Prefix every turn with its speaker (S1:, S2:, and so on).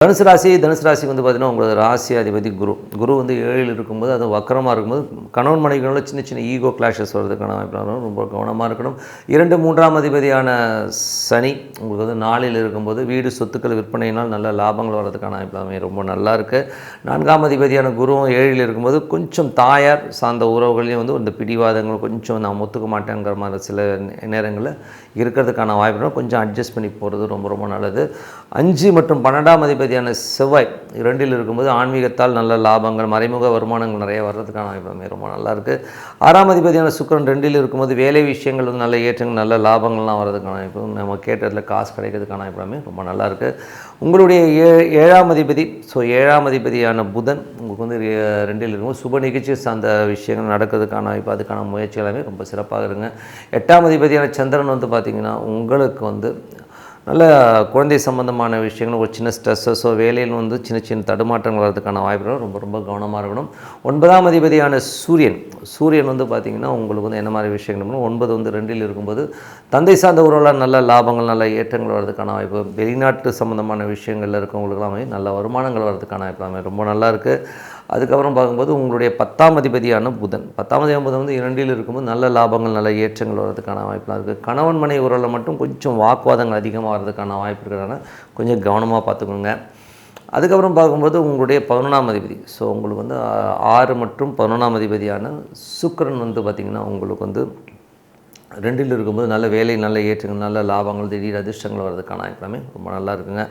S1: தனுசு ராசி வந்து பார்த்தீங்கன்னா உங்களோட ராசி அதிபதி குரு வந்து 7ல் இருக்கும்போது அது வக்கரமாக இருக்கும்போது கணவன் மனைவிகளோட சின்ன சின்ன ஈகோ கிளாஷஸ் வர்றதுக்கான வாய்ப்பு ரொம்ப கவனமாக இருக்கணும். 2, 3ஆம் அதிபதியான சனி உங்களுக்கு வந்து 4ல் இருக்கும்போது வீடு சொத்துக்கள் விற்பனையினால் நல்ல லாபங்கள் வர்றதுக்கான வாய்ப்பு ரொம்ப நல்லா இருக்குது. 4ஆம் அதிபதியான குருவும் 7ல் இருக்கும்போது கொஞ்சம் தாயார் சார்ந்த உறவுகளையும் வந்து இந்த பிடிவாதங்கள் கொஞ்சம் நான் ஒத்துக்க மாட்டேங்கிற மாதிரி சில நேரங்களில் இருக்கிறதுக்கான வாய்ப்பு கொஞ்சம் அட்ஜஸ்ட் பண்ணி போகிறது ரொம்ப ரொம்ப நல்லது. 5 மற்றும் 12ஆம் அதிபதியான செவ்வாய் 2ல் இருக்கும்போது ஆன்மீகத்தால் நல்ல லாபங்கள் மறைமுக வருமானங்கள் நிறைய வர்றதுக்கான வாய்ப்பு ரொம்ப நல்லா இருக்குது. 6ஆம் அதிபதியான சுக்கிரன் 2ல் இருக்கும்போது வேலை விஷயங்கள் வந்து நல்ல ஏற்றங்கள் நல்ல லாபங்கள்லாம் வர்றதுக்கான வாய்ப்பு நம்ம கேட்டதில் காசு கிடைக்கிறதுக்கான வாய்ப்பு ரொம்ப நல்லா இருக்குது. உங்களுடைய 7ஆம் அதிபதி 7ஆம் அதிபதியான புதன் உங்களுக்கு வந்து 2ல் இருக்கும்போது சுப நிகழ்ச்சி சார்ந்த விஷயங்கள் நடக்கிறதுக்கான வாய்ப்பு அதுக்கான முயற்சி எல்லாமே ரொம்ப சிறப்பாக இருங்க. 8ஆம் அதிபதியான சந்திரன் வந்து பார்த்திங்கன்னா உங்களுக்கு வந்து நல்ல குழந்தை சம்பந்தமான விஷயங்கள் ஒரு சின்ன ஸ்ட்ரெஸ்ஸஸோ வேலையில் வந்து சின்ன சின்ன தடுமாற்றங்கள் வர்றதுக்கான வாய்ப்புகள் ரொம்ப ரொம்ப கவனமாக இருக்கணும். 9ஆம் அதிபதியான சூரியன் வந்து பார்த்திங்கன்னா உங்களுக்கு வந்து என்ன மாதிரி விஷயங்கள் 9 வந்து 2ல் இருக்கும்போது தந்தை சார்ந்த உறவுகளால் நல்ல லாபங்கள் நல்ல ஏற்றங்கள் வர்றதுக்கான வாய்ப்பு வெளிநாட்டு சம்மந்தமான விஷயங்களில் இருக்கவங்களுக்கெல்லாமே நல்ல வருமானங்கள் வர்றதுக்கான வாய்ப்பு ரொம்ப நல்லா இருக்குது. அதுக்கப்புறம் பார்க்கும்போது உங்களுடைய 10ஆம் அதிபதியான புதன் வந்து 2ல் இருக்கும்போது நல்ல லாபங்கள் நல்ல ஏற்றங்கள் வர்றதுக்கான வாய்ப்புலாம் இருக்குது. கணவன் மனைவி உறவில் மட்டும் கொஞ்சம் வாக்குவாதங்கள் அதிகமாக வர்றதுக்கான வாய்ப்பு இருக்கிறதுனால கொஞ்சம் கவனமாக பார்த்துக்கோங்க. அதுக்கப்புறம் பார்க்கும்போது உங்களுடைய 11ஆம் அதிபதி உங்களுக்கு வந்து 6 மற்றும் 11ஆம் அதிபதியான சுக்கிரன் வந்து பார்த்திங்கன்னா உங்களுக்கு வந்து 2ல் இருக்கும்போது நல்ல வேலை நல்ல ஏற்றங்கள் நல்ல லாபங்கள் திடீர் அதிர்ஷ்டங்கள் வர்றதுக்கான வாய்ப்பு ரொம்ப நல்லா இருக்குங்க.